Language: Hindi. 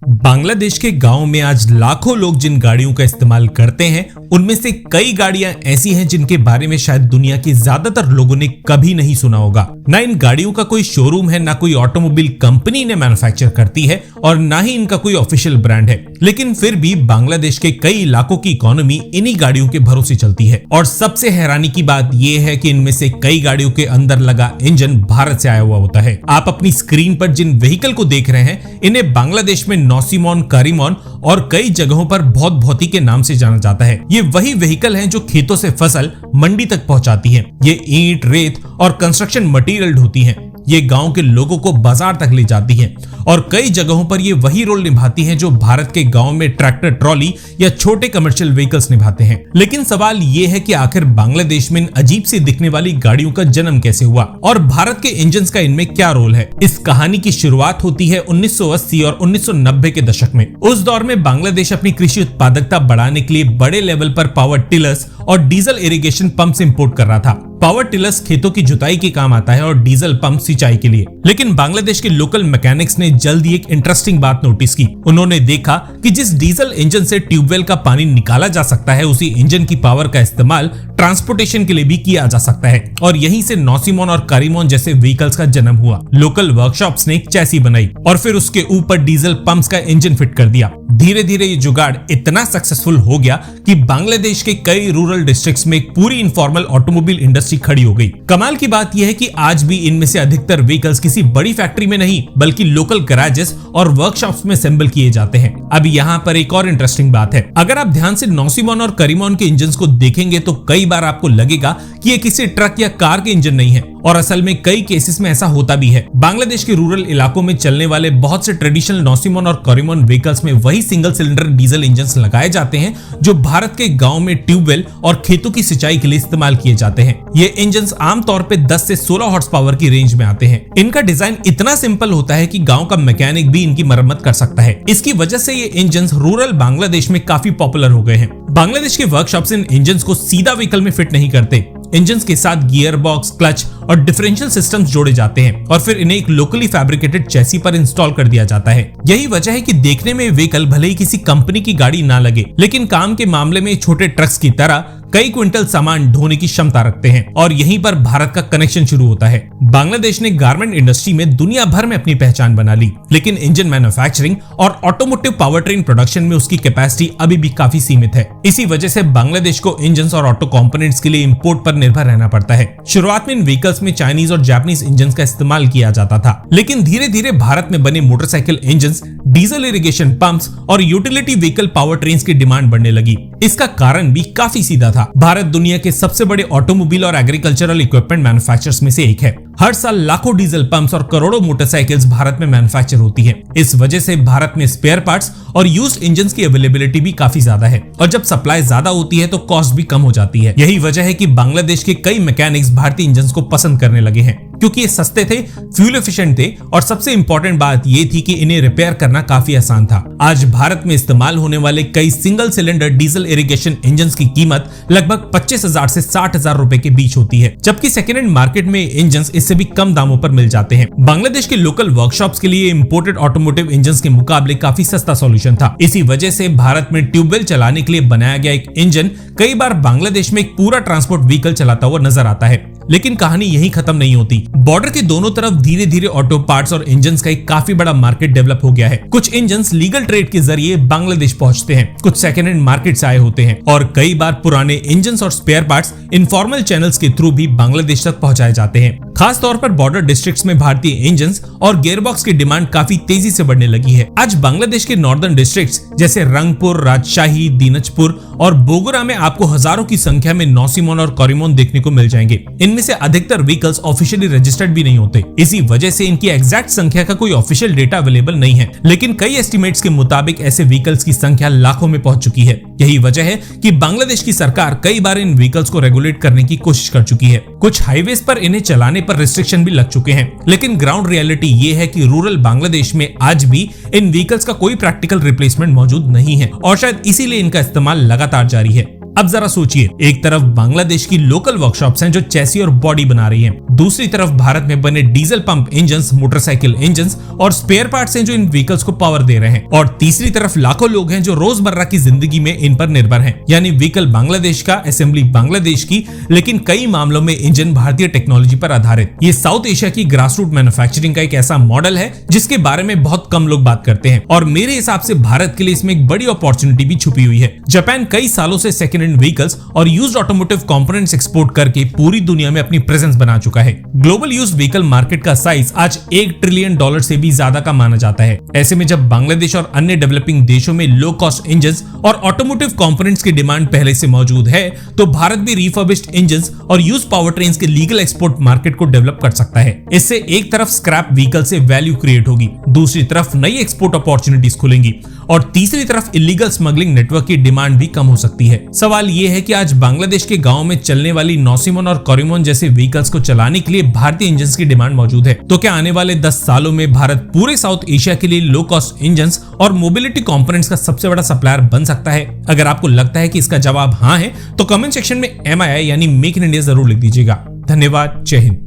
बांग्लादेश के गांव में आज लाखों लोग जिन गाड़ियों का इस्तेमाल करते हैं, उनमें से कई गाड़ियां ऐसी हैं जिनके बारे में शायद दुनिया के ज्यादातर लोगों ने कभी नहीं सुना होगा। ना इन गाड़ियों का कोई शोरूम है, ना कोई ऑटोमोबाइल कंपनी इन्हें मैन्युफैक्चर करती है और ना ही इनका कोई ऑफिशियल ब्रांड है। लेकिन फिर भी बांग्लादेश के कई इलाकों की इकोनॉमी इन्हीं गाड़ियों के भरोसे चलती है। और सबसे हैरानी की बात यह है कि इनमें से कई गाड़ियों के अंदर लगा इंजन भारत से आया हुआ होता है। आप अपनी स्क्रीन पर जिन व्हीकल को देख रहे हैं, इन्हें बांग्लादेश में नौसिमोन, करीमोन और कई जगहों पर बहुत भौती के नाम से जाना जाता है। ये वही व्हीकल हैं जो खेतों से फसल मंडी तक पहुंचाती हैं। ये ईंट, रेत और कंस्ट्रक्शन मटेरियल ढोती हैं। ये गांव के लोगों को बाजार तक ले जाती हैं और कई जगहों पर ये वही रोल निभाती हैं जो भारत के गांव में ट्रैक्टर, ट्रॉली या छोटे कमर्शियल व्हीकल्स निभाते हैं। लेकिन सवाल ये है कि आखिर बांग्लादेश में इन अजीब सी दिखने वाली गाड़ियों का जन्म कैसे हुआ और भारत के इंजन्स का इनमें क्या रोल है। इस कहानी की शुरुआत होती है 1980 और 1990 के दशक में। उस दौर में बांग्लादेश अपनी कृषि उत्पादकता बढ़ाने के लिए बड़े लेवल पर पावर टिलर्स और डीजल इरिगेशन पंप्स इंपोर्ट कर रहा था। पावर टिलर्स खेतों की जुताई के काम आता है और डीजल पंप सिंचाई के लिए। लेकिन बांग्लादेश के लोकल मैकेनिक्स ने जल्द ही एक इंटरेस्टिंग बात नोटिस की। उन्होंने देखा कि जिस डीजल इंजन से ट्यूबवेल का पानी निकाला जा सकता है, उसी इंजन की पावर का इस्तेमाल ट्रांसपोर्टेशन के लिए भी किया जा सकता है। और यहीं से नौसिमोन और करीमोन जैसे व्हीकल्स का जन्म हुआ। लोकल वर्कशॉप्स ने एक चैसी बनाई और फिर उसके ऊपर डीजल पंप्स का इंजन फिट कर दिया। धीरे धीरे ये जुगाड़ इतना सक्सेसफुल हो गया कि बांग्लादेश के कई रूरल डिस्ट्रिक्ट्स में एक पूरी इनफॉर्मल ऑटोमोबाइल इंडस्ट्री खड़ी हो गई। कमाल की बात यह है कि आज भी इनमें से अधिकतर व्हीकल्स किसी बड़ी फैक्ट्री में नहीं बल्कि लोकल गैराजेस और वर्कशॉप्स में असेंबल किए जाते हैं। अब यहाँ पर एक और इंटरेस्टिंग बात है। अगर आप ध्यान से नौसिमोन और करीमोन के इंजन को देखेंगे तो कई बार आपको लगेगा कि ये किसी ट्रक या कार के इंजन नहीं है, और असल में कई केसेस में ऐसा होता भी है। बांग्लादेश के रूरल इलाकों में चलने वाले बहुत से ट्रेडिशनल नौसिमोन और करीमोन व्हीकल्स में वही सिंगल सिलेंडर डीजल इंजन लगाए जाते हैं जो भारत के गांव में ट्यूबवेल और खेतों की सिंचाई के लिए इस्तेमाल किए जाते हैं। ये इंजन आमतौर पे 10 से 16 हॉर्स पावर की रेंज में आते हैं। इनका डिजाइन इतना सिंपल होता है कि गांव का मैकेनिक भी इनकी मरम्मत कर सकता है। इसकी वजह से ये इंजन रूरल बांग्लादेश में काफी पॉपुलर हो गए हैं। बांग्लादेश के वर्कशॉप्स इन इंजन को सीधा व्हीकल में फिट नहीं करते। इंजन के साथ गियर बॉक्स, क्लच और डिफरेंशियल सिस्टम्स जोड़े जाते हैं और फिर इन्हें एक लोकली फैब्रिकेटेड चैसी पर इंस्टॉल कर दिया जाता है। यही वजह है कि देखने में व्हीकल भले ही किसी कंपनी की गाड़ी ना लगे, लेकिन काम के मामले में छोटे ट्रक्स की तरह कई क्विंटल सामान ढोने की क्षमता रखते हैं। और यहीं पर भारत का कनेक्शन शुरू होता है। बांग्लादेश ने गारमेंट इंडस्ट्री में दुनिया भर में अपनी पहचान बना ली, लेकिन इंजन मैन्युफैक्चरिंग और ऑटोमोटिव पावर ट्रेन प्रोडक्शन में उसकी कैपेसिटी अभी भी काफी सीमित है। इसी वजह से बांग्लादेश को इंजन और ऑटो कंपोनेंट्स के लिए इंपोर्ट पर निर्भर रहना पड़ता है। शुरुआत में इन व्हीकल्स में चाइनीज और जापानीज इंजन का इस्तेमाल किया जाता था, लेकिन धीरे धीरे भारत में बने motorcycle engine, diesel irrigation pumps और यूटिलिटी व्हीकल पावर ट्रेन की डिमांड बढ़ने लगी। इसका कारण भी काफी सीधा था। भारत दुनिया के सबसे बड़े ऑटोमोबाइल और एग्रीकल्चरल इक्विपमेंट मैन्युफैक्चरर्स में से एक है। हर साल लाखों डीजल पंप्स और करोड़ों मोटरसाइकिल्स भारत में मैन्युफैक्चर होती है। इस वजह से भारत में स्पेयर पार्ट्स और यूज्ड इंजन्स की अवेलेबिलिटी भी काफी ज्यादा है, और जब सप्लाई ज्यादा होती है तो कॉस्ट भी कम हो जाती है। यही वजह है कि बांग्लादेश के कई मैकेनिक्स भारतीय इंजन्स को पसंद करने लगे हैं, क्योंकि ये सस्ते थे, फ्यूल एफिशिएंट थे और सबसे इंपॉर्टेंट बात ये थी कि इन्हें रिपेयर करना काफी आसान था। आज भारत में इस्तेमाल होने वाले कई single cylinder diesel irrigation engine की कीमत लगभग 25,000 से 60,000 रुपए के बीच होती है, जबकि सेकेंड हैंड मार्केट में इंजन इससे भी कम दामों पर मिल जाते हैं। बांग्लादेश के लोकल वर्कशॉप्स के लिए इंपोर्टेड ऑटोमोटिव इंजन के मुकाबले काफी सस्ता सॉल्यूशन था। इसी वजह से भारत में ट्यूबवेल चलाने के लिए बनाया गया एक इंजन कई बार बांग्लादेश में एक पूरा ट्रांसपोर्ट व्हीकल चलाता हुआ नजर आता है। लेकिन कहानी यही खत्म नहीं होती। बॉर्डर के दोनों तरफ धीरे धीरे ऑटो पार्ट्स और इंजन्स का एक काफी बड़ा मार्केट डेवलप हो गया है। कुछ इंजन्स लीगल ट्रेड के जरिए बांग्लादेश पहुंचते हैं, कुछ सेकेंड हैंड मार्केट से आए होते हैं और कई बार पुराने इंजन्स और स्पेयर पार्ट्स इनफॉर्मल चैनल्स के थ्रू भी बांग्लादेश तक पहुंचाए जाते हैं। खास तौर पर बॉर्डर डिस्ट्रिक्ट्स में भारतीय इंजन्स और गियरबॉक्स की डिमांड काफी तेजी से बढ़ने लगी है। आज बांग्लादेश के नॉर्दर्न डिस्ट्रिक्ट्स जैसे रंगपुर, राजशाही, दीनजपुर और बोगुरा में आपको हजारों की संख्या में नौसिमोन और करीमोन देखने को मिल जाएंगे। इनमें से अधिकतर व्हीकल्स ऑफिशियली रजिस्टर्ड भी नहीं होते। इसी वजह से इनकी एग्जैक्ट संख्या का कोई ऑफिशियल डेटा अवेलेबल नहीं है, लेकिन कई एस्टिमेट्स के मुताबिक ऐसे व्हीकल्स की संख्या लाखों में पहुंच चुकी है। यही वजह है कि बांग्लादेश की सरकार कई बार इन व्हीकल्स को रेगुलेट करने की कोशिश कर चुकी है। कुछ हाईवेज पर इन्हें चलाने पर रिस्ट्रिक्शन भी लग चुके हैं, लेकिन ग्राउंड रियलिटी ये है कि रूरल बांग्लादेश में आज भी इन व्हीकल्स का कोई प्रैक्टिकल रिप्लेसमेंट मौजूद नहीं है और शायद इसीलिए इनका इस्तेमाल लगातार जारी है। अब जरा सोचिए, एक तरफ बांग्लादेश की लोकल वर्कशॉप्स हैं जो चैसी और बॉडी बना रही हैं, दूसरी तरफ भारत में बने diesel pump engines, motorcycle engines और स्पेयर पार्ट्स हैं जो इन व्हीकल्स को पावर दे रहे हैं, और तीसरी तरफ लाखों लोग हैं जो रोजमर्रा की जिंदगी में इन पर निर्भर हैं। यानी व्हीकल बांग्लादेश का, असेंबली बांग्लादेश की, लेकिन कई मामलों में इंजन भारतीय टेक्नोलॉजी पर आधारित। ये साउथ एशिया की ग्रासरूट मैन्युफैक्चरिंग का एक ऐसा मॉडल है जिसके बारे में बहुत कम लोग बात करते हैं, और मेरे हिसाब से भारत के लिए इसमें एक बड़ी अपॉर्चुनिटी भी छुपी हुई है। जापान कई सालों से सेकेंड हैंड व्हीकल्स और यूज्ड ऑटोमोटिव कंपोनेंट्स एक्सपोर्ट करके पूरी दुनिया में अपनी प्रेजेंस बना चुका है। ग्लोबल यूज्ड व्हीकल मार्केट का साइज आज $1 ट्रिलियन से भी ज्यादा का माना जाता है। ऐसे में जब बांग्लादेश और अन्य डेवलपिंग देशों में लो कॉस्ट इंजन्स और ऑटोमोटिव कंपोनेंट्स की डिमांड पहले से मौजूद है, तो भारत भी रिफर्बिश्ड इंजन्स और यूज्ड पावर ट्रेन्स के लीगल एक्सपोर्ट मार्केट को डेवलप कर सकता है। इससे एक तरफ स्क्रैप व्हीकल से वैल्यू क्रिएट होगी, दूसरी तरफ नई एक्सपोर्ट अपॉर्चुनिटीज खुलेंगी, और तीसरी तरफ इलीगल स्मगलिंग नेटवर्क की डिमांड भी कम हो सकती है। सवाल यह है कि आज बांग्लादेश के गांव में चलने वाली नौसिमन और कोरिमन जैसे व्हीकल्स को चलाने के लिए भारतीय इंजन्स की डिमांड मौजूद है, तो क्या आने वाले 10 सालों में भारत पूरे साउथ एशिया के लिए लो कॉस्ट इंजन्स और मोबिलिटी कंपोनेंट्स का सबसे बड़ा सप्लायर बन सकता है? अगर आपको लगता है कि इसका जवाब हाँ है, तो कमेंट सेक्शन में MII यानी मेक इन इंडिया जरूर लिख दीजिएगा। धन्यवाद। जय हिंद।